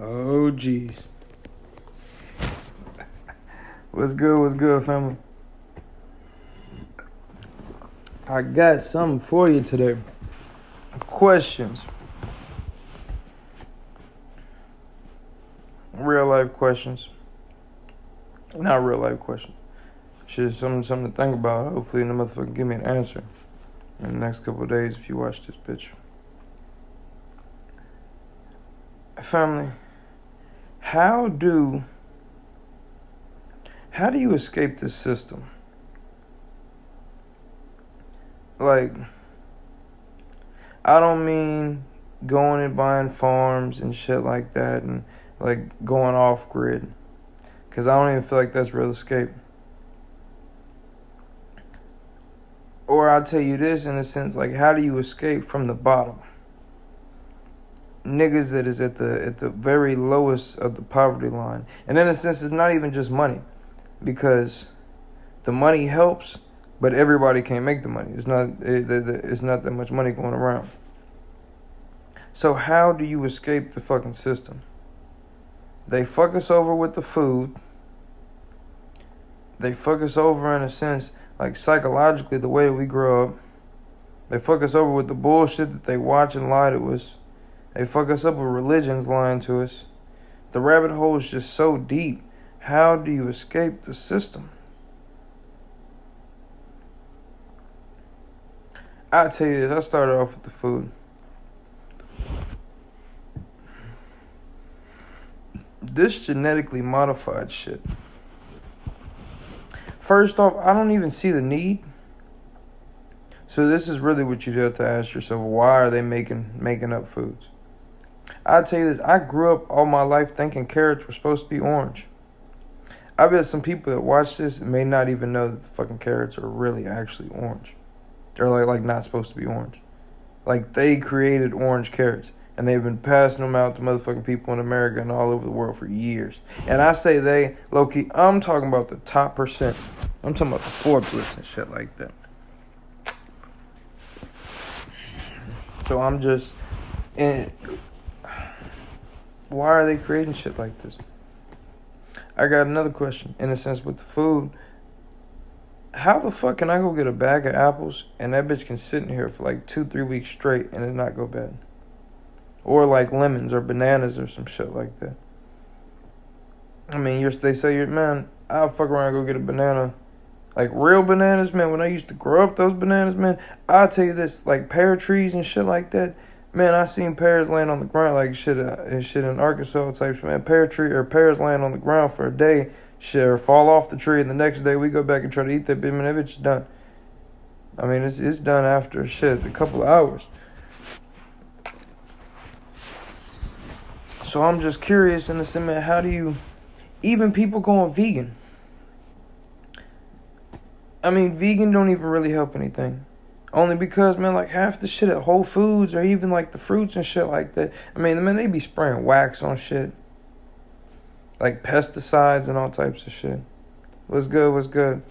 Oh, jeez. What's good, family? I got something for you today. Questions. Real life questions. Not real life questions. Shit, something to think about. Hopefully the motherfucker give me an answer in the next couple of days if you watch this bitch. Family, how do you escape this system? Like, I don't mean going and buying farms and shit like that and like going off grid, because I don't even feel like that's real escape. Or I'll tell you this in a sense, like, how do you escape from the bottom? Niggas that is at the very lowest of the poverty line. And in a sense, it's not even just money, because the money helps, but everybody can't make the money. It's not that much money going around. So how do you escape the fucking system? They fuck us over with the food. They fuck us over in a sense, like psychologically, the way that we grow up. They fuck us over with the bullshit that they watch and lie to us. They fuck us up with religions lying to us. The rabbit hole is just so deep. How do you escape the system? I'll tell you this. I started off with the food. This genetically modified shit. First off, I don't even see the need. So this is really what you have to ask yourself. Why are they making up foods? I'll tell you this. I grew up all my life thinking carrots were supposed to be orange. I bet some people that watch this may not even know that the fucking carrots are really actually orange. They're like not supposed to be orange. Like, they created orange carrots, and they've been passing them out to motherfucking people in America and all over the world for years. And I say they, low-key, I'm talking about the top percent. I'm talking about the Forbes list and shit like that. So I'm just, and why are they creating shit like this? I got another question, in a sense, with the food. How the fuck can I go get a bag of apples and that bitch can sit in here for like 2-3 weeks straight and it not go bad? Or like lemons or bananas or some shit like that. I mean, they say, man, I'll fuck around and go get a banana. Like real bananas, man, when I used to grow up those bananas, man, I'll tell you this, like pear trees and shit like that, man, I seen pears laying on the ground like shit in Arkansas types, man. Pears laying on the ground for a day, shit, or fall off the tree, and the next day we go back and try to eat that bitch, man, that bitch is done. I mean, it's done after shit, a couple of hours. So I'm just curious in the sense, man, how do you, even people going vegan? I mean, vegan don't even really help anything. Only because, man, like half the shit at Whole Foods or even like the fruits and shit like that, I mean, man, they be spraying wax on shit. Like pesticides and all types of shit. What's good?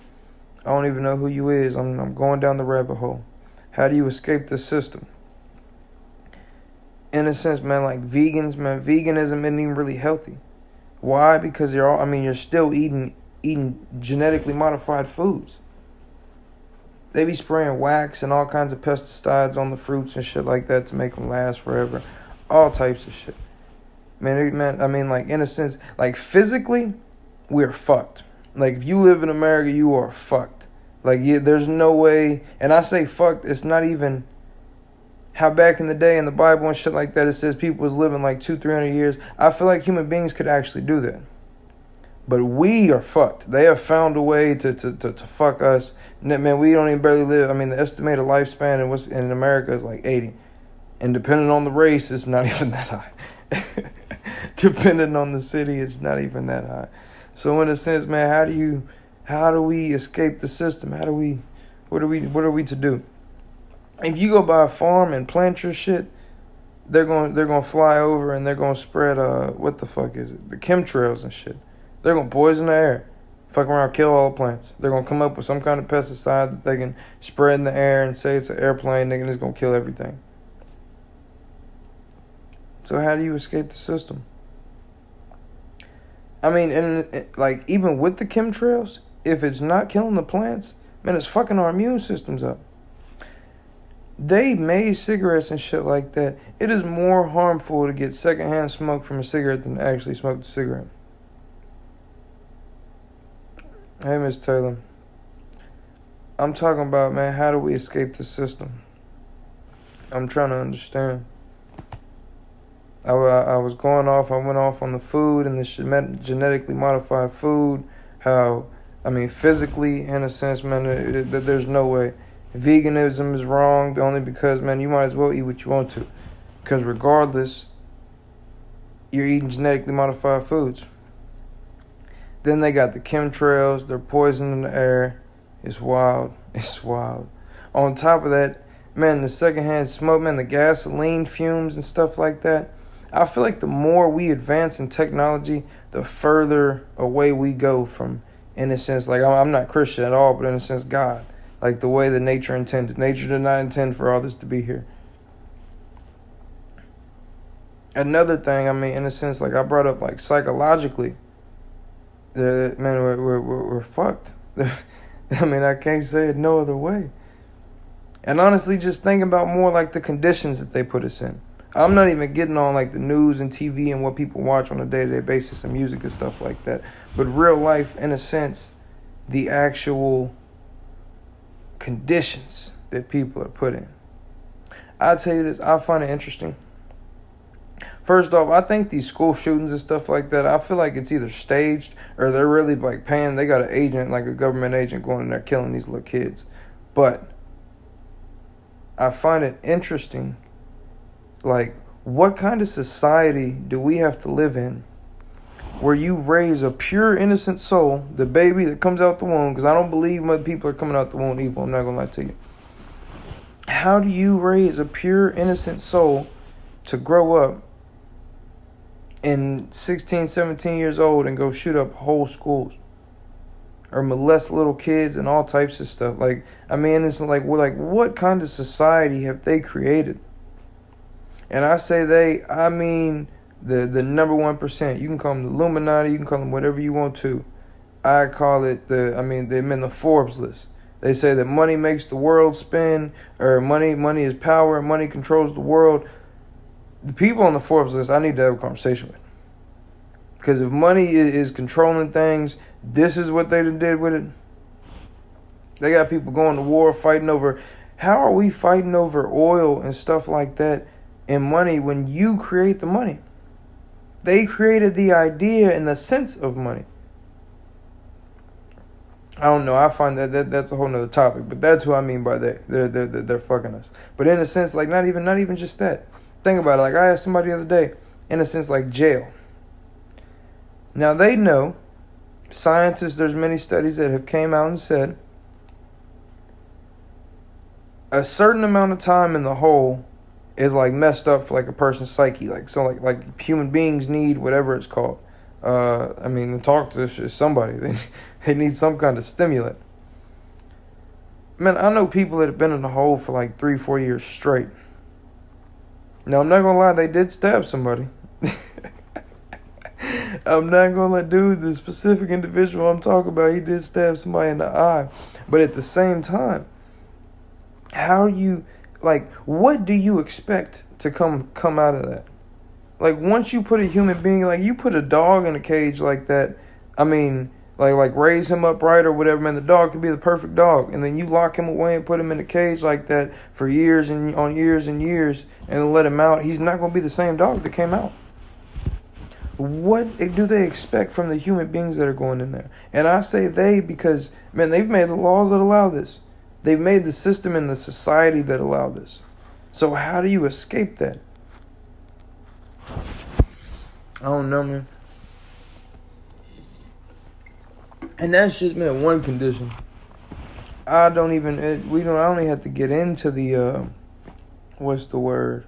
I don't even know who you is. I'm going down the rabbit hole. How do you escape the system? In a sense, man, like vegans, man, veganism isn't even really healthy. Why? Because you're still eating genetically modified foods. They be spraying wax and all kinds of pesticides on the fruits and shit like that to make them last forever. All types of shit. Man, I mean, like, in a sense, like, physically, we're fucked. Like, if you live in America, you are fucked. Like, there's no way, and I say fucked, it's not even how back in the day in the Bible and shit like that, it says people was living like 200-300 years. I feel like human beings could actually do that. But we are fucked. They have found a way to fuck us. Man, we don't even barely live. I mean, the estimated lifespan in America is like 80. And depending on the race, it's not even that high. Depending on the city, it's not even that high. So in a sense, man, how do we escape the system? What are we to do? If you go by a farm and plant your shit, they're going to fly over and they're going to spread what the fuck is it? The chemtrails and shit. They're going to poison the air. Fuck around, kill all the plants. They're going to come up with some kind of pesticide that they can spread in the air and say it's an airplane, nigga, and it's going to kill everything. So how do you escape the system? I mean, and like even with the chemtrails, if it's not killing the plants, man, it's fucking our immune systems up. They made cigarettes and shit like that. It is more harmful to get secondhand smoke from a cigarette than to actually smoke the cigarette. Hey, Miss Taylor. I'm talking about, man, how do we escape the system? I'm trying to understand. I was going off, I went off on the food and the genetically modified food. How, I mean, physically, in a sense, man, there's no way. Veganism is wrong only because, man, you might as well eat what you want to. Because regardless, you're eating genetically modified foods. Then they got the chemtrails, they're poisoning the air. It's wild. It's wild. On top of that, man, the secondhand smoke, man, the gasoline fumes and stuff like that. I feel like the more we advance in technology, the further away we go from, in a sense, like I'm not Christian at all, but in a sense, God. Like the way that nature intended. Nature did not intend for all this to be here. Another thing, I mean, in a sense, like I brought up, like psychologically, man, we're fucked. I mean, I can't say it no other way. And honestly, just thinking about more like the conditions that they put us in. I'm not even getting on like the news and TV and what people watch on a day-to-day basis and music and stuff like that. But real life, in a sense, the actual conditions that people are put in. I'll tell you this, I find it interesting. First off, I think these school shootings and stuff like that, I feel like it's either staged or they're really like paying, they got an agent, like a government agent going in there killing these little kids. But I find it interesting, like, what kind of society do we have to live in where you raise a pure, innocent soul, the baby that comes out the womb, because I don't believe mother people are coming out the womb evil, I'm not going to lie to you. How do you raise a pure, innocent soul to grow up in 16, 17 years old and go shoot up whole schools? Or molest little kids and all types of stuff. Like, I mean, it's like, what kind of society have they created? And I say they, I mean the number 1%. You can call them the Illuminati, you can call them whatever you want to. I call it they're in the Forbes list. They say that money makes the world spin, or money is power, money controls the world. The people on the Forbes list, I need to have a conversation with. Because if money is controlling things, this is what they did with it. They got people going to war, fighting over. How are we fighting over oil and stuff like that and money when you create the money? They created the idea and the sense of money. I don't know. I find that's a whole nother topic, but that's who I mean by that. They're fucking us. But in a sense, like not even just that. Think about it. Like I asked somebody the other day, in a sense, like jail. Now they know, scientists, there's many studies that have came out and said a certain amount of time in the hole is like messed up for like a person's psyche. Like so like human beings need whatever it's called. I mean, to talk to somebody, they need some kind of stimulant. Man, I know people that have been in the hole for like 3-4 years straight. Now, I'm not gonna lie, they did stab somebody. I'm not gonna lie, dude, the specific individual I'm talking about, he did stab somebody in the eye. But at the same time, what do you expect to come out of that? Like, once you put a human being, like, you put a dog in a cage like that, I mean, like raise him up right or whatever, man, the dog could be the perfect dog. And then you lock him away and put him in a cage like that for years and years and years and let him out. He's not going to be the same dog that came out. What do they expect from the human beings that are going in there? And I say they because, man, they've made the laws that allow this. They've made the system and the society that allow this. So how do you escape that? I don't know, man. And that's just, man, one condition. I only have to get into the, what's the word?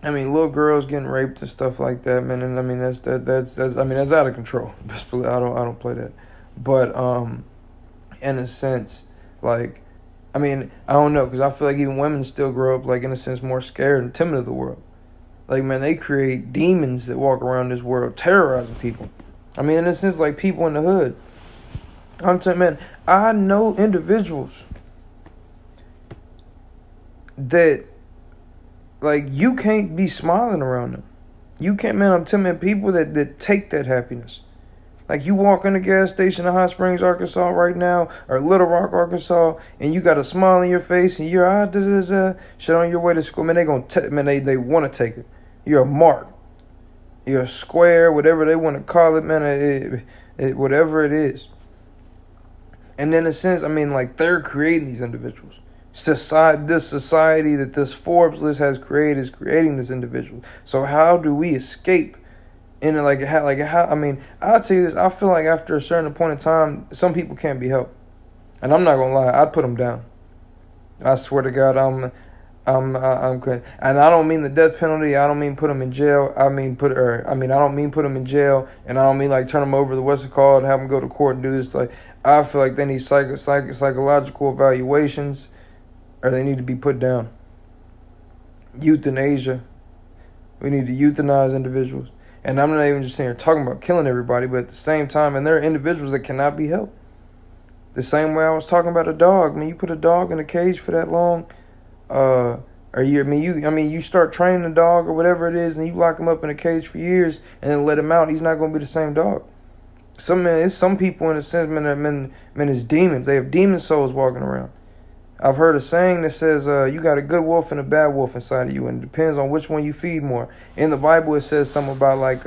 I mean, little girls getting raped and stuff like that, man. And I mean, that's out of control. I don't play that. But, in a sense, like, I mean, I don't know, because I feel like even women still grow up, like, in a sense, more scared and timid of the world. Like, man, they create demons that walk around this world terrorizing people. I mean, in a sense, like people in the hood. I'm telling you, man, I know individuals that, like, you can't be smiling around them. You can't, man, I'm telling you, man, people that take that happiness. Like, you walk in a gas station in Hot Springs, Arkansas right now, or Little Rock, Arkansas, and you got a smile on your face, and you're shit on your way to school. Man, they they want to take it. You're a mark. You're a square, whatever they want to call it, man. Whatever it is. And in a sense, I mean, like, they're creating these individuals. This society that this Forbes list has created is creating this individual. So how do we escape? And how? I mean, I'll tell you this. I feel like after a certain point in time, some people can't be helped, and I'm not gonna lie. I'd put them down. I swear to God, I'm good. And I don't mean the death penalty. I don't mean put them in jail. I don't mean put them in jail, and I don't mean like turn them over to what's it called, have them go to court and do this. Like, I feel like they need psychological evaluations, or they need to be put down. Euthanasia. We need to euthanize individuals. And I'm not even just saying talking about killing everybody, but at the same time, and there are individuals that cannot be helped. The same way I was talking about a dog. I mean, you put a dog in a cage for that long, you start training a dog or whatever it is, and you lock him up in a cage for years, and then let him out. He's not going to be the same dog. It's some people in a sense, man, it's demons. They have demon souls walking around. I've heard a saying that says you got a good wolf and a bad wolf inside of you, and it depends on which one you feed more. In the Bible, it says something about like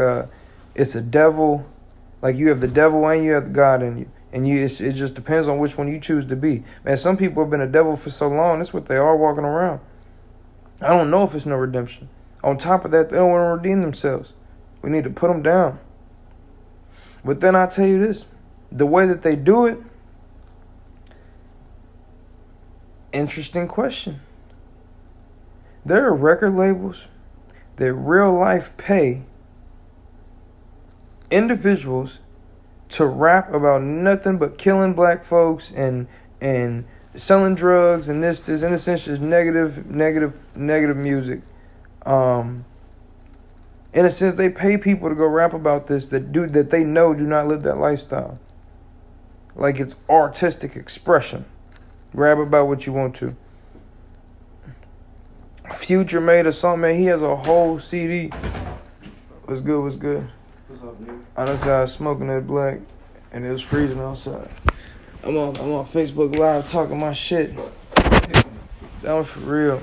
it's a devil, like you have the devil and you have the God in you, and it just depends on which one you choose to be. Man, some people have been a devil for so long, that's what they are walking around. I don't know if it's no redemption. On top of that, they don't want to redeem themselves. We need to put them down. But then I tell you this, the way that they do it. Interesting question. There are record labels that real life pay individuals to rap about nothing but killing black folks and selling drugs and this in a sense just negative music. In a sense, they pay people to go rap about this that they know do not live that lifestyle. Like it's artistic expression. Rap about what you want to. Future made a song, man. He has a whole CD. What's good? What's up, dude? Honestly, I was smoking that black, and it was freezing outside. I'm on Facebook Live talking my shit. That was for real.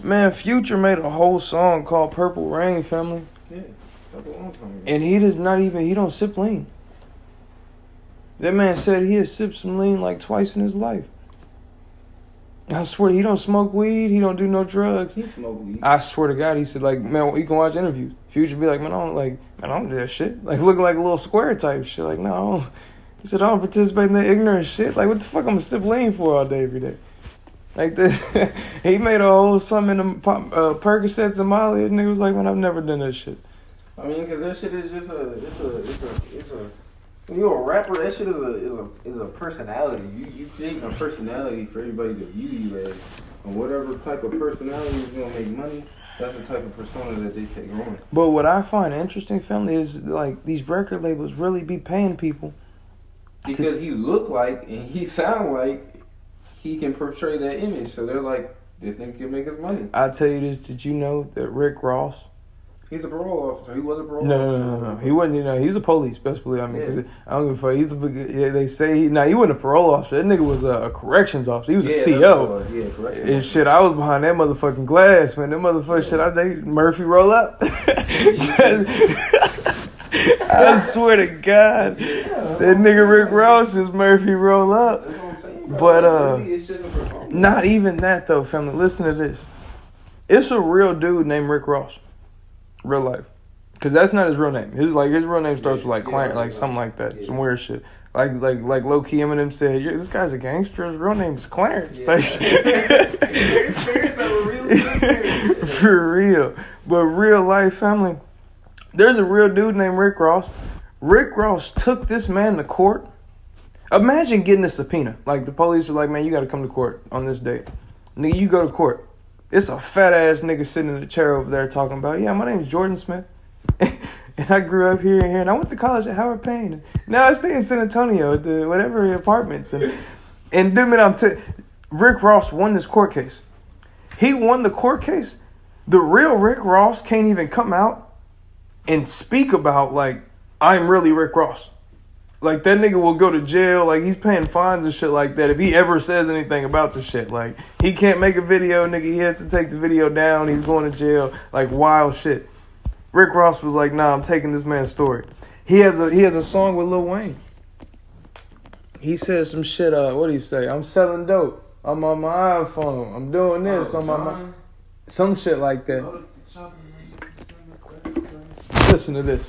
Man, Future made a whole song called Purple Rain, family. Yeah, that's a long time ago. And he don't sip lean. That man said he has sipped some lean like twice in his life. I swear, he don't smoke weed. He don't do no drugs. He smoke weed. I swear to God, he said, like, man, you can watch interviews. Future be like, man, I don't do that shit. Like, looking like a little square type shit. Like, no, I don't. He said, I don't participate in that ignorant shit. Like, what the fuck I'm gonna sip lean for all day, every day? Like, he made a whole something in the Percocets and Molly, and he was like, man, I've never done that shit. I mean, because that shit is just it's a when you're a rapper, that shit is a personality. You create a personality for everybody to view you as. And whatever type of personality is going to make money, that's the type of persona that they take on. But what I find interesting, family, is like these record labels really be paying people. Because he look like and he sound like he can portray that image. So they're like, this nigga can make us money. I'll tell you this, did you know that Rick Ross... He's a parole officer. He was a parole officer. No. He wasn't. He's a police, best believe. I mean, cause I don't give a fuck. He's the big. Yeah, they say he wasn't a parole officer. That nigga was a corrections officer. He was a CO. Corrections. And shit, I was behind that motherfucking glass, man. That motherfucking shit. They Murphy roll up. I swear to God, that nigga Rick Ross is Murphy roll up. But not even that though, family. Listen to this. It's a real dude named Rick Ross. Real life, because that's not his real name. His real name starts with like Clarence, like something like that, some weird shit. Like low key Eminem said, this guy's a gangster. His real name is Clarence. Yeah. For real, but real life, family. There's a real dude named Rick Ross. Rick Ross took this man to court. Imagine getting a subpoena. Like the police are like, man, you got to come to court on this date. Nigga, you go to court. It's a fat ass nigga sitting in the chair over there talking about, yeah, my name is Jordan Smith. And I grew up here and here, and I went to college at Howard Payne. And now I stay in San Antonio at the whatever apartments. And dude, man, Rick Ross won this court case. He won the court case. The real Rick Ross can't even come out and speak about, like, I'm really Rick Ross. Like, that nigga will go to jail. Like, he's paying fines and shit like that if he ever says anything about the shit. Like, he can't make a video, nigga. He has to take the video down. He's going to jail. Like, wild shit. Rick Ross was like, nah, I'm taking this man's story. He has a song with Lil Wayne. He says some shit, what do you say? I'm selling dope. I'm on my iPhone. I'm doing this on my... Some shit like that. Listen to this.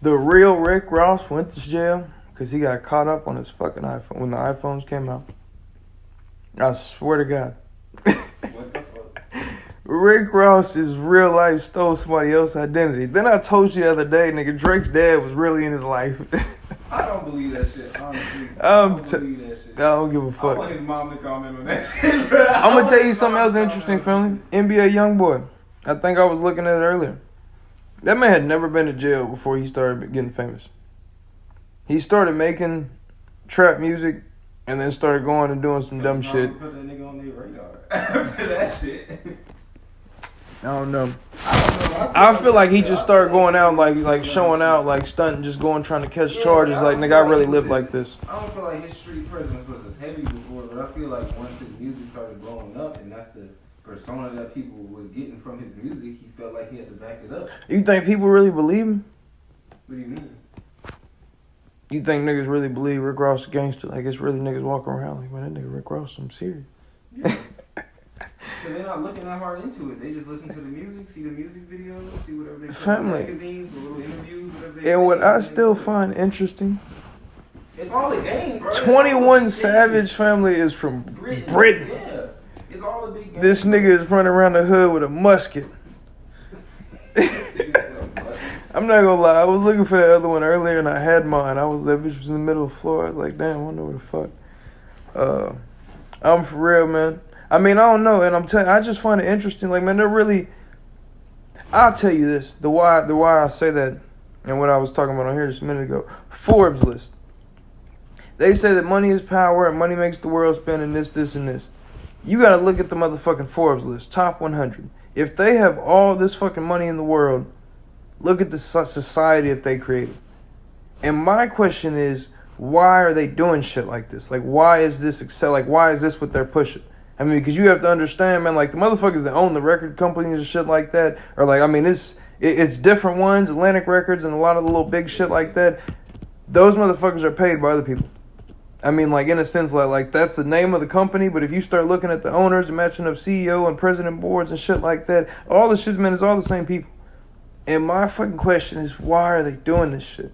The real Rick Ross went to jail because he got caught up on his fucking iPhone when the iPhones came out. I swear to God. Rick Ross's real life stole somebody else's identity. Then I told you the other day, nigga, Drake's dad was really in his life. I don't believe that shit, honestly. I don't believe that shit. I don't give a fuck. I want his mom to comment on that shit, bro. I'm going to tell you something else interesting, family. NBA Youngboy. I think I was looking at it earlier. That man had never been to jail before he started getting famous. He started making trap music and then started going and doing some dumb shit. Put that nigga on their radar after that shit. I don't know. I feel like he just started going out like showing out, like stunting, just going trying to catch charges. Like, nigga, I really live like this. I don't feel like his street presence was as heavy before, but I feel like once his music started blowing up, and that's the persona that people was getting from his music, he felt like he had to back it up. You think people really believe him? What do you mean? You think niggas really believe Rick Ross is a gangster? Like, it's really niggas walking around like, man, that nigga Rick Ross, I'm serious. Yeah. They're not looking that hard into it. They just listen to the music, see the music videos, see whatever they put in magazines, little interviews, whatever they and what I still find interesting, it's all the game, bro. 21 Savage family is from Britain. Yeah. It's all the big game. This nigga is running around the hood with a musket. I'm not gonna lie, I was looking for that other one earlier and I had mine. That bitch was in the middle of the floor. I was like, damn, I wonder what the fuck. I'm for real, man. I mean, I don't know, and I'm telling you, I just find it interesting. Like, man, they're really... I'll tell you this, the why I say that, and what I was talking about on here just a minute ago. Forbes list. They say that money is power, and money makes the world spin, and this, and this. You gotta look at the motherfucking Forbes list, top 100. If they have all this fucking money in the world, look at the society if they created. And my question is, why are they doing shit like this? Like, why is this why is this what they're pushing? I mean, because you have to understand, man, like, the motherfuckers that own the record companies and shit like that, or, like, I mean, it's different ones, Atlantic Records and a lot of the little big shit like that. Those motherfuckers are paid by other people. I mean, like, in a sense, like that's the name of the company, but if you start looking at the owners and matching up CEO and president boards and shit like that, all the shit, man, it's all the same people. And my fucking question is, why are they doing this shit?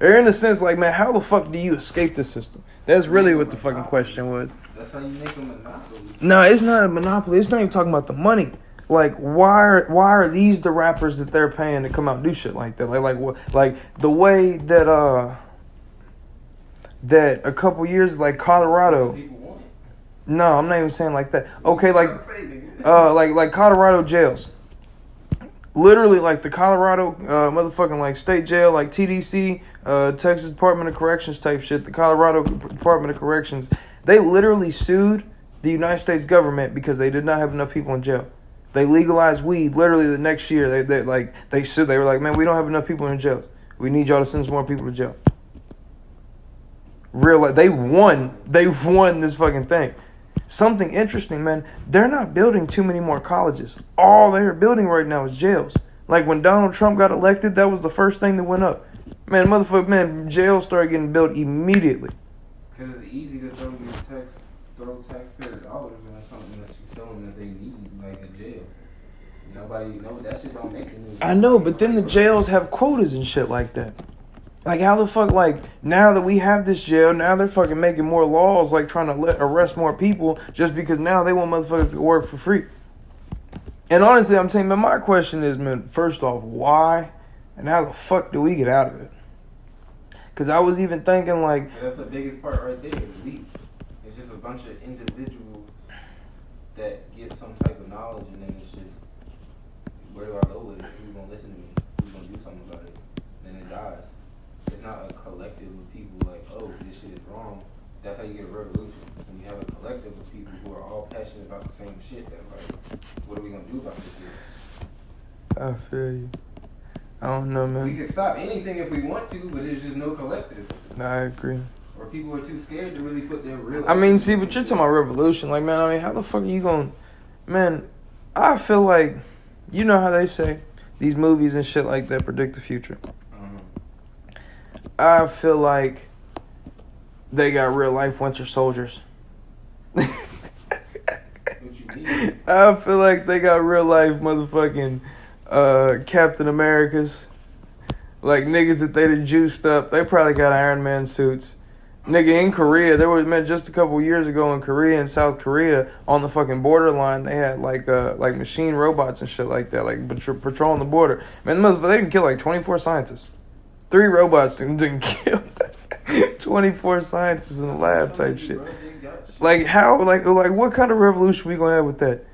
Or in a sense, like, man, how the fuck do you escape the system? That's really what the fucking question was. That's how you make a monopoly. No, it's not a monopoly. It's not even talking about the money. Like, why are these the rappers that they're paying to come out and do shit like that? Like the way that that a couple years, like Colorado. No, I'm not even saying like that. Okay, like Colorado jails. Literally, like the Colorado motherfucking like state jail, like TDC, Texas Department of Corrections type shit. The Colorado Department of Corrections, they literally sued the United States government because they did not have enough people in jail. They legalized weed literally the next year. They sued. They were like, man, we don't have enough people in jails. We need y'all to send some more people to jail. They won this fucking thing. Something interesting, man. They're not building too many more colleges. All they're building right now is jails. Like when Donald Trump got elected, that was the first thing that went up. Man, jails started getting built immediately. Because it's easy to throw taxpayer dollars on something that you tell them that they need, like a jail. Nobody knows that shit don't make it. I know, but then the jails have quotas and shit like that. Like, how the fuck, like, now that we have this jail, now they're fucking making more laws, like, trying to arrest more people just because now they want motherfuckers to work for free. And honestly, I'm saying, man, my question is, man, first off, why and how the fuck do we get out of it? Because I was even thinking, like... That's the biggest part right there, is weak. It's just a bunch of individuals that get some type of knowledge, and then it's just, where do I go with it? Who's gonna listen to me? Who's gonna do something about it? Then it dies. It's not a collective of people like, oh, this shit is wrong. That's how you get a revolution. When you have a collective of people who are all passionate about the same shit, that like, what are we gonna do about this shit? I feel you. I don't know, man. We can stop anything if we want to, but there's just no collective. I agree. Or people are too scared to really put their real. I mean, see, but you're talking about revolution. Like, man, I mean, how the fuck are you going? Man, I feel like, you know how they say these movies and shit like that predict the future. I feel like they got real life winter soldiers. What you mean? I feel like they got real life motherfucking Captain Americas. Like niggas that they done juiced up. They probably got Iron Man suits. Nigga, in Korea, there was, man, just a couple years ago in Korea and South Korea, on the fucking borderline, they had like machine robots and shit like that, like patrolling the border. Man, they can kill like 24 scientists. 3 robots didn't kill 24 scientists in the lab type shit. Like how, like what kind of revolution we gonna have with that?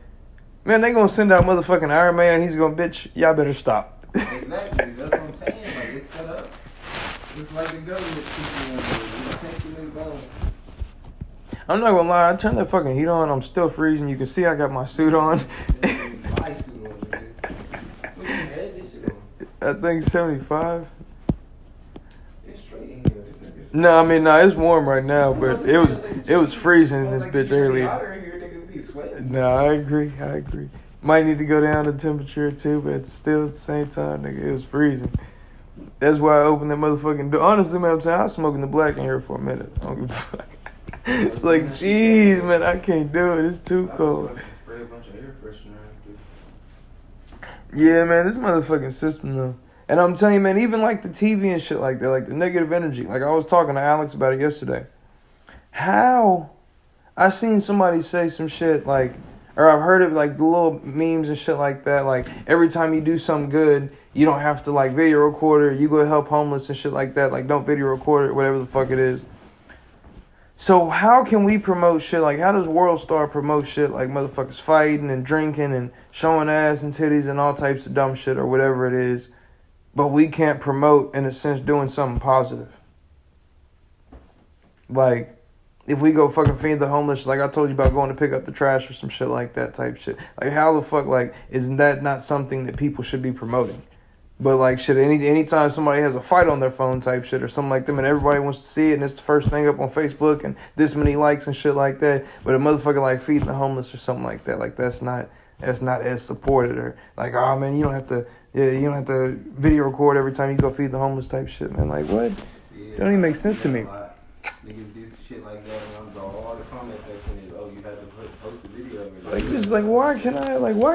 Man, they gonna send out motherfucking Iron Man. He's gonna, bitch, y'all better stop. Exactly, that's what I'm saying. Like, it's set up. It's like the government people. I'm not gonna lie, I turned that fucking heat on. I'm still freezing. You can see I got my suit on. My suit on, nigga. What you had this shit on? I think 75. It's straight in here. No, I mean, it's warm right now, but it was freezing in this bitch earlier. No, I agree. Might need to go down the temperature too, but still at the same time, nigga, it was freezing. That's why I opened that motherfucking door. Honestly, man, I'm saying I was smoking the black in here for a minute. I don't give a fuck. It's like, jeez, man, I can't do it. It's too cold. Spray a bunch of air freshener. Yeah, man, this motherfucking system though. And I'm telling you, man, even like the TV and shit like that, like the negative energy. Like I was talking to Alex about it yesterday. How I seen somebody say some shit like, or I've heard of like the little memes and shit like that. Like every time you do something good, you don't have to like video record it. You go help homeless and shit like that. Like don't video record it, whatever the fuck it is. So how can we promote shit? Like how does World Star promote shit like motherfuckers fighting and drinking and showing ass and titties and all types of dumb shit or whatever it is, but we can't promote, in a sense, doing something positive? Like, if we go fucking feed the homeless, like I told you about going to pick up the trash or some shit like that type shit. Like, how the fuck, like, isn't that not something that people should be promoting? But, like, shit, anytime somebody has a fight on their phone type shit or something like that, and everybody wants to see it, and it's the first thing up on Facebook, and this many likes and shit like that, but a motherfucker, like, feeding the homeless or something like that, like, that's not as supported, or, like, oh, man, you don't have to video record every time you go feed the homeless type shit, man. Like, what? Yeah, It don't even make sense to me. Niggas do shit like that, and all the comment section is, oh, you had to post a video. Like, it's like, why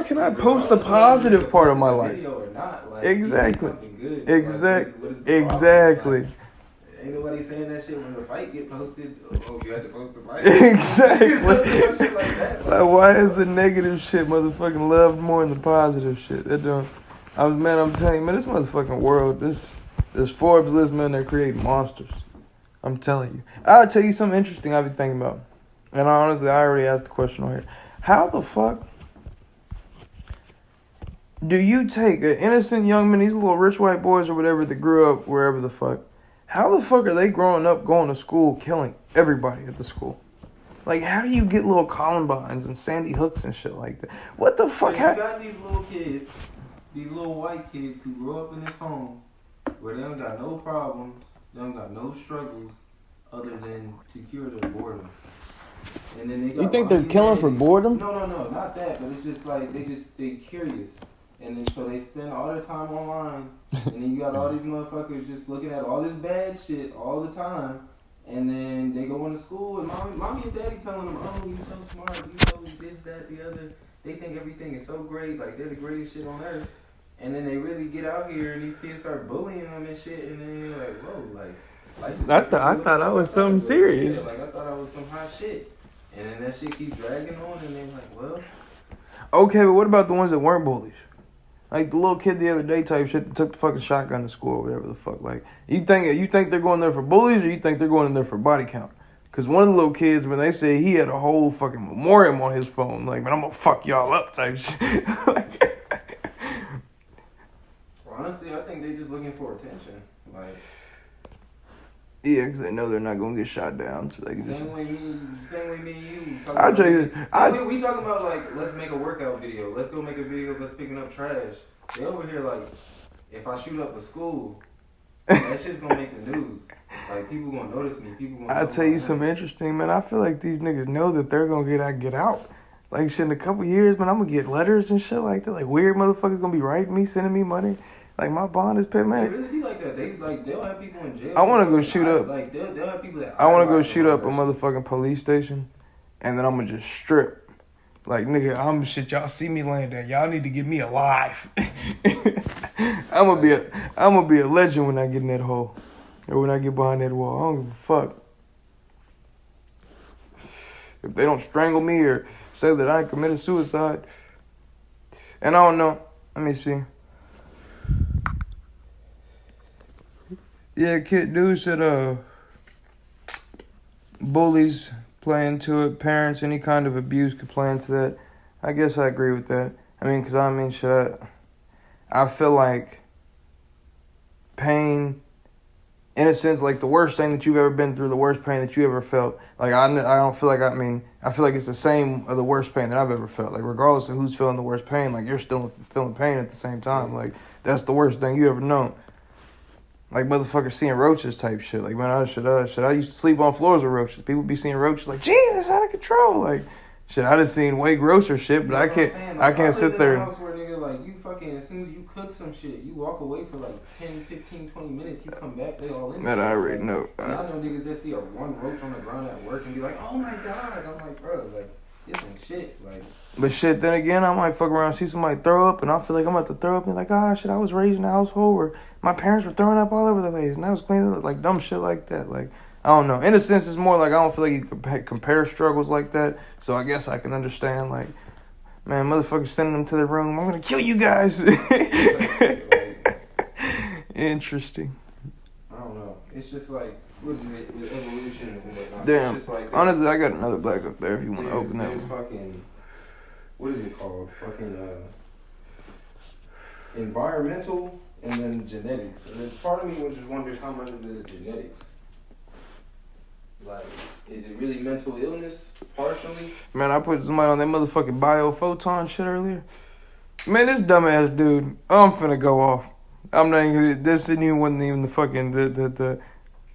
can I post the positive part of my life? Video or not, like, Exactly. Good. Exactly. Like, ain't nobody saying that shit when the fight get posted. Oh, you had to post the fight. Exactly. Shit like that. Like, why is the negative shit motherfucking loved more than the positive shit? That don't. I'm telling you, man, this motherfucking world, this Forbes list, man, they're creating monsters. I'm telling you. I'll tell you something interesting I've been thinking about. And honestly, I already asked the question on here. How the fuck do you take an innocent young man, these little rich white boys or whatever that grew up wherever the fuck, how the fuck are they growing up going to school killing everybody at the school? Like, how do you get little Columbines and Sandy Hooks and shit like that? What the fuck? You got these little kids, these little white kids who grow up in this home where they don't got no problems, they don't got no struggles other than to cure their boredom. And then they got, you think they're killing for boredom? No, not that, but it's just like they curious. And then so they spend all their time online, and then you got all these motherfuckers just looking at all this bad shit all the time. And then they go into school, and mommy and daddy telling them, oh, you're so smart, you know this, that, the other. They think everything is so great, like they're the greatest shit on earth. And then they really get out here, and these kids start bullying them and shit, and then you're like, whoa, like I thought I was something serious. Yeah, like I thought I was some hot shit. And then that shit keeps dragging on, and they're like, well. Okay, but what about the ones that weren't bullies? Like the little kid the other day type shit that took the fucking shotgun to school or whatever the fuck. Like, you think they're going there for bullies, or you think they're going in there for body count? Cause one of the little kids, man, they say he had a whole fucking memoriam on his phone. Like, man, I'm gonna fuck y'all up type shit. Honestly, I think they just looking for attention. Like, yeah, because they know they're not gonna get shot down, so they can just. Same way me and you. I'll tell you. We talking about like, let's make a workout video. Let's go make a video of us picking up trash. They over here like, if I shoot up a school, that shit's gonna make the news. Like, people gonna notice me. People gonna. I'll tell you something interesting, man. I feel like these niggas know that they're gonna get out. Like, shit, in a couple years, man, I'm gonna get letters and shit like that. Like, weird motherfuckers gonna be writing me, sending me money. Like, my bond is paid, man. It really be like that. They'll have people in jail. I want to go shoot up. Like, they'll have people that. I want to go shoot up a motherfucking police station, and then I'm gonna just strip. Like, nigga, y'all see me laying there. Y'all need to get me alive. I'm gonna be a legend when I get in that hole. Or when I get behind that wall. I don't give a fuck. If they don't strangle me or say that I committed suicide. And I don't know. Let me see. Yeah, dude said bullies play into it. Parents, any kind of abuse could play into that. I guess I agree with that. I mean, because shit, I feel like pain, in a sense, like the worst thing that you've ever been through, the worst pain that you ever felt. Like, I don't feel like, I feel like it's the same of the worst pain that I've ever felt. Like, regardless of who's feeling the worst pain, like, you're still feeling pain at the same time. Like, that's the worst thing you ever known. Like, motherfuckers seeing roaches type shit. Like, man, I used to sleep on floors with roaches. People be seeing roaches like, gee, that's out of control. Like, shit, I done seen way grosser shit, but I can't sit there. I swear, nigga, like, you fucking, as soon as you cook some shit, you walk away for like 10, 15, 20 minutes, you come back, they all in. Man, I already know. I know niggas that see one roach on the ground at work and be like, oh my god. I'm like, bro, like, this ain't shit. Like, but shit, then again, I might fuck around, see somebody throw up, and I feel like I'm about to throw up, and be like, shit, I was raised in a household where my parents were throwing up all over the place, and I was cleaning up, like, dumb shit like that. Like, I don't know. In a sense, it's more like I don't feel like you can compare struggles like that, so I guess I can understand, like, man, motherfuckers sending them to the room, I'm gonna kill you guys. Interesting. I don't know. It's just like, what is it, with evolution and whatnot. Damn. It's just like, honestly, I got another black up there if you want to open that there's one. fucking, what is it called? Fucking, environmental and then genetics. And then part of me just wonders how much of it is genetics. Like, is it really mental illness, partially? Man, I put somebody on that motherfucking biophoton shit earlier. Man, this dumbass dude, I'm finna go off. I'm not even, this wasn't even the fucking, the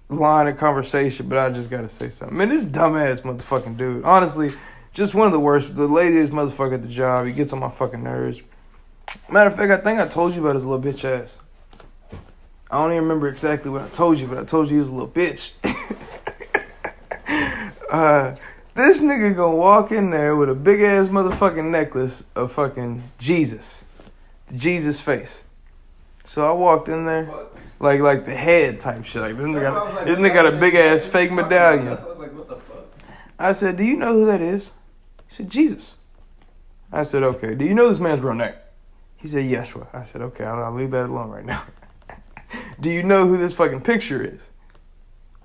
line of conversation, but I just gotta say something. Man, this dumbass motherfucking dude, honestly, just one of the worst, the laziest motherfucker at the job. He gets on my fucking nerves. Matter of fact, I think I told you about his little bitch ass. I don't even remember exactly what I told you, but I told you he was a little bitch. This nigga gonna walk in there with a big ass motherfucking necklace of fucking Jesus. The Jesus face. So I walked in there, like the head type shit. Like, this nigga got a big ass fake medallion. That's why I was like, what the fuck? I said, do you know who that is? He said, Jesus. I said, okay. Do you know this man's real name? He said, Yeshua. I said, okay, I'll leave that alone right now. Do you know who this fucking picture is?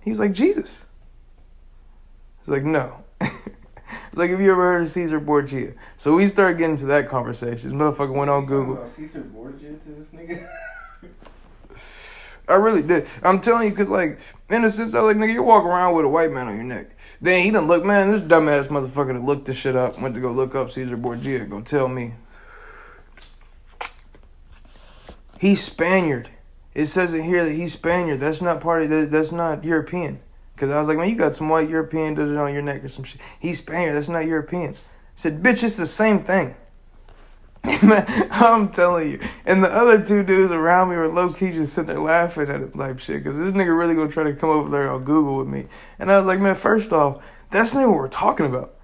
He was like, Jesus. I was like, no. It's like, have you ever heard of Caesar Borgia? So we started getting to that conversation. This motherfucker went on Google. Caesar Borgia to this nigga? I really did. I'm telling you, because, like, in a sense, I was like, nigga, you're walking around with a white man on your neck. Then he done look, man, this dumbass motherfucker that looked this shit up, went to go look up Caesar Borgia, go tell me. He's Spaniard. It says in here that he's Spaniard. That's not that's not European. Because I was like, man, you got some white European does it on your neck or some shit. He's Spaniard. That's not European. I said, bitch, it's the same thing. Man, I'm telling you. And the other two dudes around me were low-key just sitting there laughing at it like shit. Because this nigga really going to try to come over there on Google with me. And I was like, man, first off, that's not what we're talking about.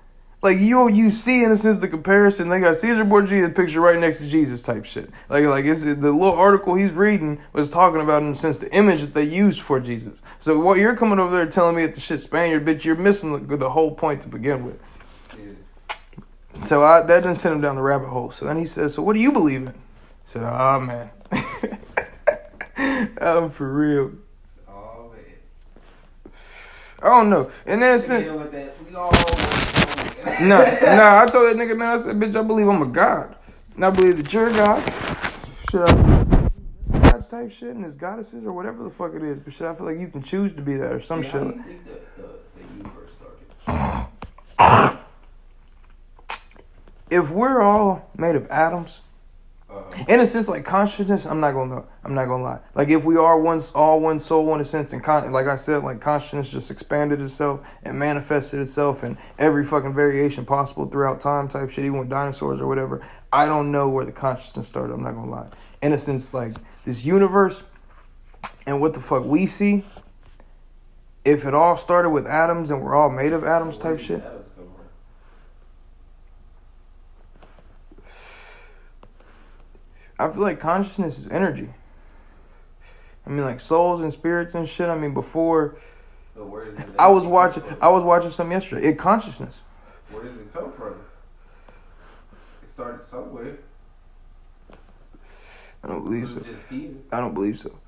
Like, you see, in a sense, the comparison. They got Caesar Borgia picture right next to Jesus type shit. Like it's the little article he's reading was talking about, in a sense, the image that they used for Jesus. So what you're coming over there telling me that the shit's Spaniard, bitch, you're missing the whole point to begin with. Yeah. So that didn't send him down the rabbit hole. So then he says, so what do you believe in? I said, oh, man. I'm for real. Oh, man. I don't know. And then With that, we all nah, I told that nigga, man, I said, bitch, I believe I'm a god. And I believe that you're a god. Should I gods type shit and there's goddesses or whatever the fuck it is, but shit, I feel like you can choose to be that or some shit. How do you think that the universe started? If we're all made of atoms, in a sense, like consciousness, I'm not gonna lie. Like if we are all one soul in a sense, and like I said, like consciousness just expanded itself and manifested itself in every fucking variation possible throughout time, type shit, even with dinosaurs or whatever. I don't know where the consciousness started. I'm not gonna lie. In a sense, like this universe and what the fuck we see, if it all started with atoms and we're all made of atoms, type shit. I feel like consciousness is energy. I mean, like souls and spirits and shit. I mean, before I was watching something yesterday. It consciousness. Where does it come from? It started somewhere. I don't believe so. I don't believe so.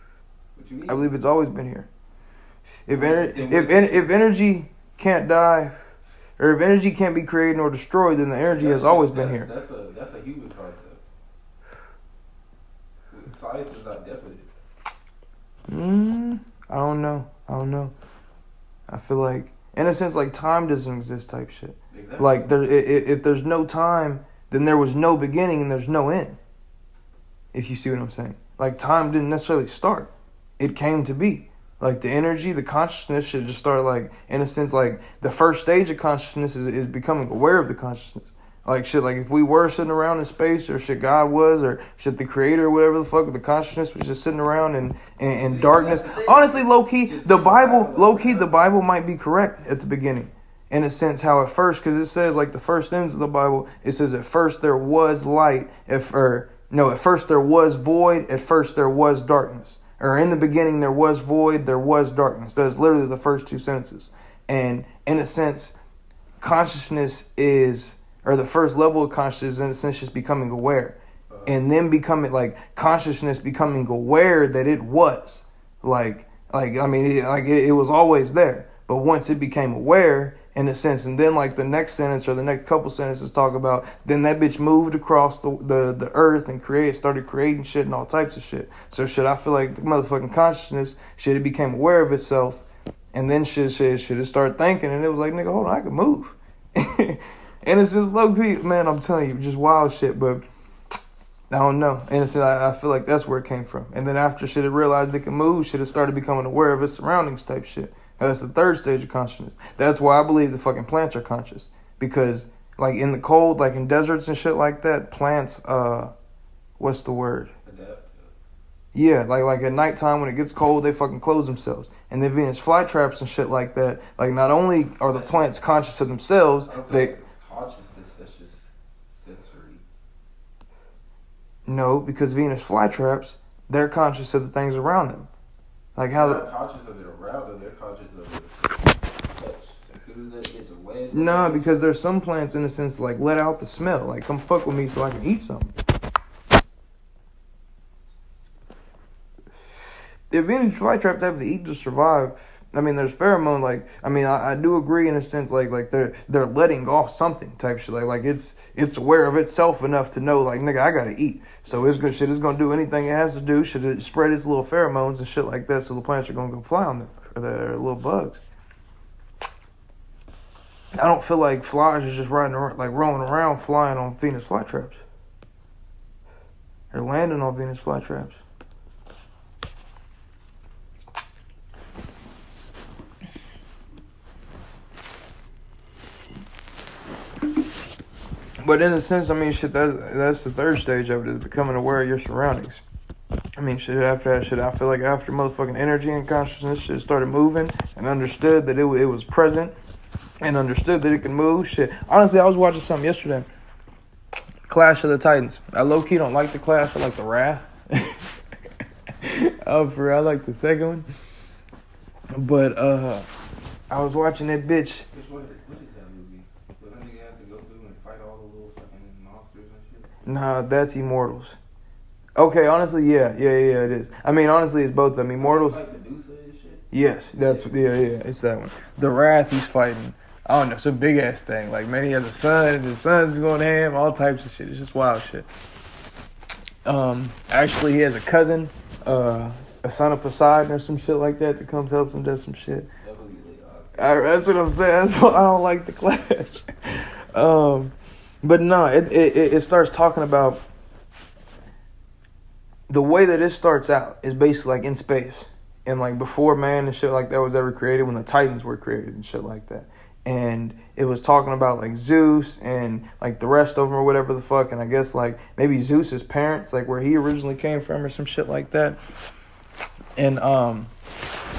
What you mean? I believe it's always been here. If energy can't die, or if energy can't be created nor destroyed, then the energy has always been here. That's a human concept. Science is not definite. I don't know. I feel like, in a sense, like time doesn't exist type shit. Exactly. Like if there's no time, then there was no beginning and there's no end. If you see what I'm saying. Like time didn't necessarily start. It came to be. Like the energy, the consciousness should just start, like, in a sense, like the first stage of consciousness is becoming aware of the consciousness. Like shit, like if we were sitting around in space, or shit God was, or shit the creator or whatever the fuck, the consciousness was just sitting around in darkness. Honestly, low key, the Bible might be correct at the beginning. In a sense, how at first, because it says, like the first sentence of the Bible, it says at first there was light, at first there was void, at first there was darkness. Or in the beginning there was void, there was darkness. That's literally the first two sentences. And in a sense, consciousness is, or the first level of consciousness, in a sense, just becoming aware. And then becoming, like, consciousness becoming aware that it was. It was always there. But once it became aware, in a sense, and then, like, the next sentence or the next couple sentences talk about, then that bitch moved across the earth and started creating shit and all types of shit. So, shit, I feel like the motherfucking consciousness, shit, it became aware of itself. And then shit, it started thinking, and it was like, nigga, hold on, I can move. And it's just low key, man, I'm telling you, just wild shit, but I don't know. And it's, I feel like that's where it came from. And then after shit, it realized it can move, shit, it started becoming aware of its surroundings type shit. And that's the third stage of consciousness. That's why I believe the fucking plants are conscious. Because, like, in the cold, like in deserts and shit like that, plants, what's the word? Adapt. Yeah, like at nighttime when it gets cold, they fucking close themselves. And then Venus flytraps and shit like that, like not only are the plants conscious of themselves, they... Consciousness, that's just sensory. No, because Venus flytraps, they're conscious of the things around them. Like how they're not conscious of it around them, they're conscious of it touch. As soon as that gets away. No, because there's some plants, in a sense, like let out the smell. Like, come fuck with me so I can eat something. If Venus flytraps have to eat to survive, I mean, there's pheromone, like, I mean, I do agree in a sense, like they're letting off something type shit, like it's aware of itself enough to know, like, nigga, I gotta eat, so it's gonna do anything it has to do, should it spread its little pheromones and shit like that, so the plants are gonna go fly on them, or the little bugs. I don't feel like flies are just rolling around flying on Venus flytraps. They're landing on Venus flytraps. But in a sense, I mean, shit, that's the third stage of it, is becoming aware of your surroundings. I mean, shit, after that shit, I feel like after motherfucking energy and consciousness shit started moving and understood that it was present and understood that it can move, shit. Honestly, I was watching something yesterday. Clash of the Titans. I low-key don't like the Clash, I like the Wrath. Oh, for real, I like the second one. But, I was watching that bitch. What is that movie? What that nigga have to go through and fight all the little fucking monsters and shit? Nah, that's Immortals. Okay, honestly, yeah, it is. I mean, honestly, it's both of them. Immortals. Like Medusa and shit? Yes, it's that one. The wrath he's fighting. I don't know, it's a big ass thing. Like, man, he has a son, and his son's going ham, all types of shit. It's just wild shit. Actually, he has a cousin, a son of Poseidon or some shit like that comes helps him does some shit. That's what I'm saying. That's why I don't like the Clash. But no, it starts talking about the way that it starts out is basically like in space and like before man and shit like that was ever created, when the Titans were created and shit like that. And it was talking about like Zeus and like the rest of them or whatever the fuck. And I guess like maybe Zeus's parents, like where he originally came from or some shit like that. And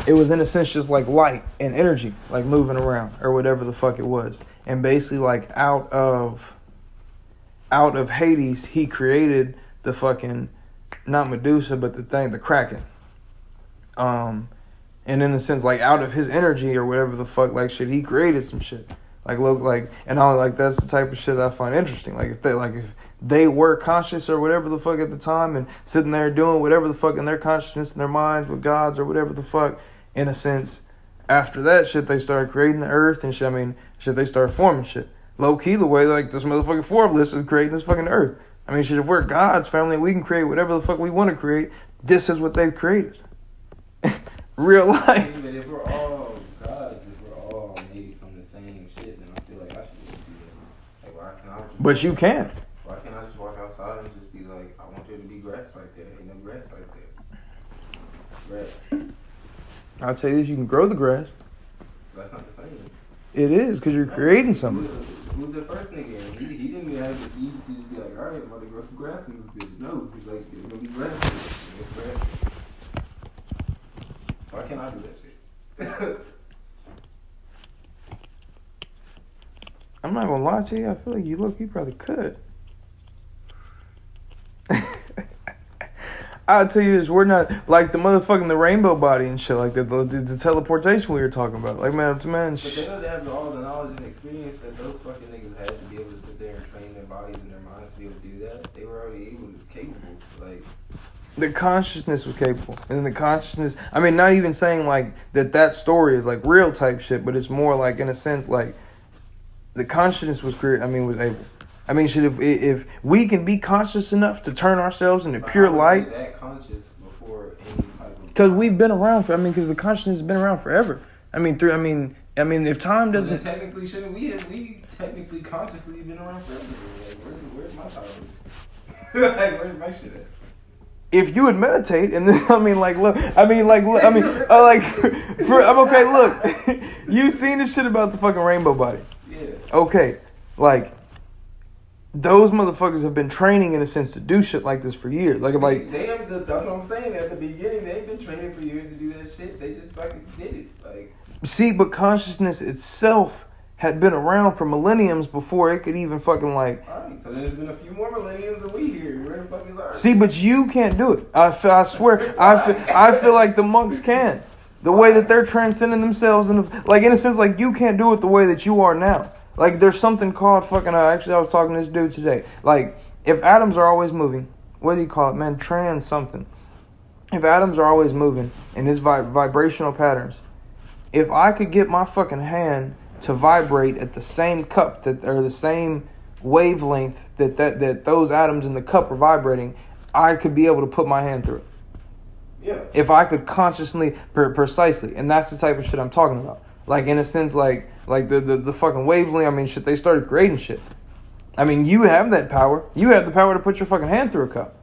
it was in a sense just like light and energy, like moving around or whatever the fuck it was. And basically like out of Hades, he created the fucking, not Medusa, but the Kraken. And in a sense, like out of his energy or whatever the fuck, like shit, he created some shit. Like look, like, and all like that's the type of shit I find interesting. Like if they were conscious or whatever the fuck at the time and sitting there doing whatever the fuck in their consciousness and their minds with gods or whatever the fuck, in a sense, after that shit they started creating the earth and shit. I mean, shit, they started forming shit. Low key, the way like this motherfucking Forbes is creating this fucking earth. I mean, shit, if we're God's family, we can create whatever the fuck we want to create. This is what they've created. Real life. Even if we're all gods, if we're all made from the same shit, then I feel like I should just do that. Like, why can't I just But you can't. Why can't I just walk outside and just be like, I want there to be grass right there. Ain't no grass right there. Grass. I'll tell you this, you can grow the grass. That's not the same. It is, because you're creating something. Who's the first nigga? He didn't even have the seeds to just be like, all right, I'm about to grow some grass in this bitch. No, he's like, there's gonna be grass here. There's grass here. Why can't I do that shit? I'm not gonna lie to you, I feel like you probably could. I'll tell you this, we're not like the motherfucking the rainbow body and shit like that, the teleportation we were talking about. Like, man. But they don't have all the knowledge and experience that those fucking niggas had to be able to sit there and train their bodies and their minds to be able to do that. They were already capable. Like, the consciousness was capable. And the consciousness, I mean, not even saying like that story is like real type shit, but it's more like in a sense like the consciousness was was able. I mean, shit, if we can be conscious enough to turn ourselves into pure light. That conscious before any type of. Because we've been around because the consciousness has been around forever. I mean, if time doesn't. Then technically, shouldn't we technically consciously been around forever? Like, where's my power? Like, where's my shit at? If you would meditate, and then, look, you seen this shit about the fucking rainbow body. Yeah. Okay, like, those motherfuckers have been training in a sense to do shit like this for years. That's what I'm saying. At the beginning, they've been training for years to do that shit. They just fucking did it. Like, see, but consciousness itself had been around for millenniums before it could even fucking like. Alright, so there's been a few more millenniums than we here. Where the fuck is ours? See, but you can't do it. I swear, I feel like the monks can. The way that they're transcending themselves, and like in a sense, like you can't do it the way that you are now. Like there's something called fucking. Actually, I was talking to this dude today. Like if atoms are always moving, what do you call it, man? Trans something. If atoms are always moving in this vibrational patterns, if I could get my fucking hand to vibrate at the same cup or the same wavelength that those atoms in the cup are vibrating, I could be able to put my hand through it. Yeah. If I could consciously, precisely, and that's the type of shit I'm talking about. Like in a sense, like the fucking wavelength. I mean, shit. They started creating shit. I mean, you have that power. You have the power to put your fucking hand through a cup.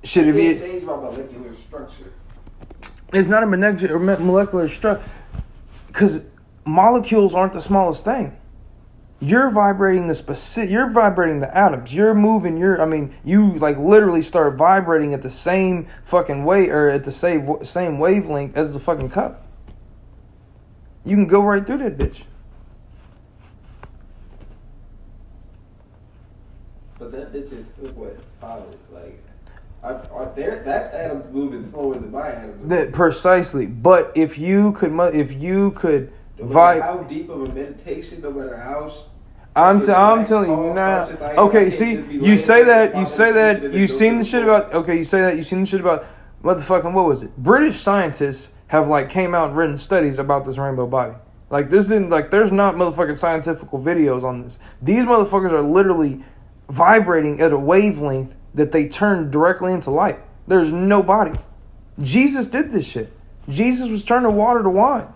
Shit, if you change my molecular structure. It's not a molecular structure, because molecules aren't the smallest thing. You're vibrating You're vibrating the atoms. You're moving. You like literally start vibrating at the same fucking way or at the same wavelength as the fucking cup. You can go right through that bitch. But that bitch is what, solid. Like, that atom's moving slower than my atoms. That precisely. But if you could no matter how deep of a meditation, no matter how. I'm telling you now. Okay, see, you say that. You seen the shit about. Okay, you say that. You seen the shit about motherfucking. What was it? British scientists have like came out and written studies about this rainbow body. Like this isn't like there's not motherfucking scientific videos on this. These motherfuckers are literally vibrating at a wavelength that they turn directly into light. There's no body. Jesus did this shit. Jesus was turning water to wine.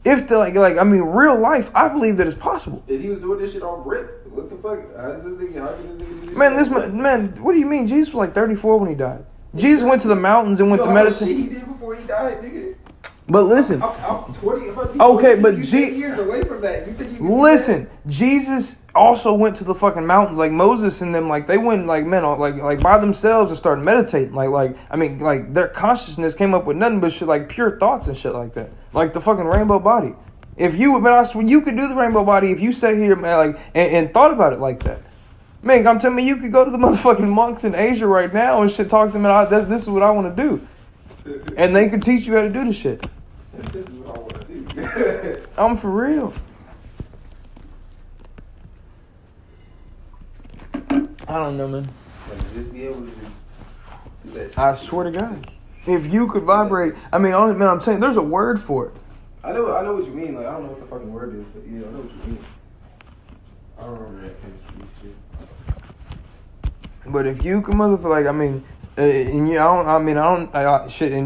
If the real life, I believe that it's possible. And he was doing this shit on brick. What the fuck? How can this nigga do this? Man, what do you mean? Jesus was like 34 when he died. Jesus went to the mountains and went to meditate. He did before he died, nigga. But listen, I'm 20, okay, but years away from that. You think listen, Jesus also went to the fucking mountains, like Moses and them, like they went like by themselves and started meditating, like their consciousness came up with nothing but shit, like pure thoughts and shit like that, like the fucking rainbow body. If you, man, I swear you could do the rainbow body if you sat here, man, and thought about it like that. Man, I'm telling you could go to the motherfucking monks in Asia right now and shit, talk to them, and this is what I want to do, and they could teach you how to do the shit. This is what I want to do. I'm for real. I don't know, man. Like, just be able to do that shit. I swear to God, if you could vibrate, man, I'm saying there's a word for it. I know what you mean. Like, I don't know what the fucking word is, but yeah, I know what you mean. I don't remember that chemistry shit. But if you can motherfucker, in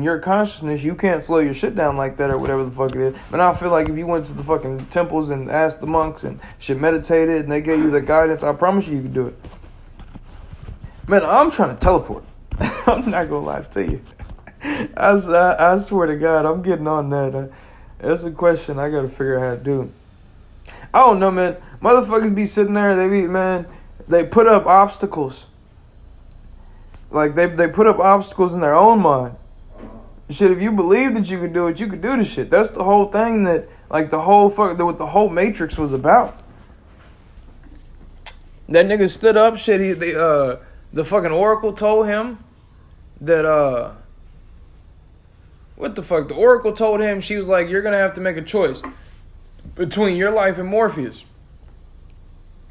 your consciousness, you can't slow your shit down like that or whatever the fuck it is. But I feel like if you went to the fucking temples and asked the monks and shit, meditated, and they gave you the guidance, I promise you could do it. Man, I'm trying to teleport. I'm not gonna lie to you. I swear to God, I'm getting on that. That's a question I gotta figure out how to do. I don't know, man. Motherfuckers be sitting there, they put up obstacles. Like, they put up obstacles in their own mind. Shit, if you believe that you could do it, you could do the shit. That's the whole thing that, like, what the whole Matrix was about. That nigga stood up, shit, the fucking Oracle told him that, what the fuck? The Oracle told him, she was like, you're gonna have to make a choice between your life and Morpheus.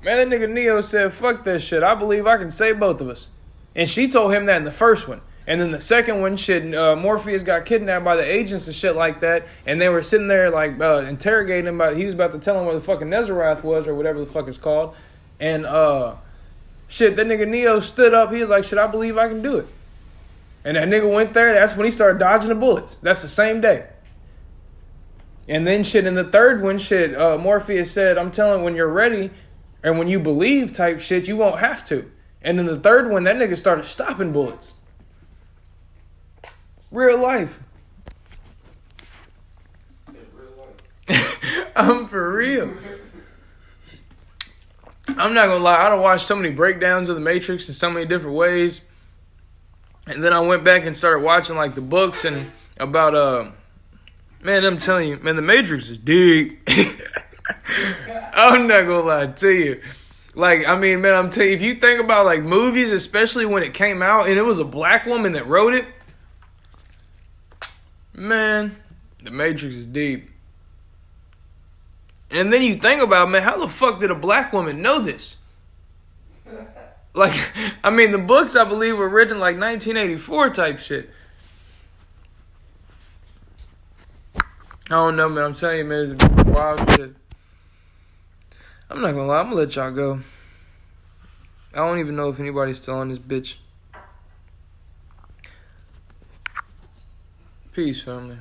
Man, that nigga Neo said, fuck that shit. I believe I can save both of us. And she told him that in the first one. And then the second one, shit, Morpheus got kidnapped by the agents and shit like that. And they were sitting there, like, interrogating him. He was about to tell him where the fucking Nezarath was or whatever the fuck it's called. And, shit, that nigga Neo stood up. He was like, shit, I believe I can do it. And that nigga went there. That's when he started dodging the bullets. That's the same day. And then, shit, in the third one, shit, Morpheus said, I'm telling when you're ready and when you believe type shit, you won't have to. And then the third one, that nigga started stopping bullets. Real life. I'm for real. I'm not gonna lie, I done watched so many breakdowns of the Matrix in so many different ways. And then I went back and started watching like the books and about man, I'm telling you, man, the Matrix is deep. I'm not gonna lie to you. Like, I mean, man, I'm telling you, if you think about like movies, especially when it came out and it was a black woman that wrote it, man, the Matrix is deep. And then you think about, man, how the fuck did a black woman know this? Like, I mean, the books, I believe, were written like 1984 type shit. I don't know, man. I'm telling you, man, it's wild shit. I'm not gonna lie, I'm gonna let y'all go. I don't even know if anybody's still on this bitch. Peace, family.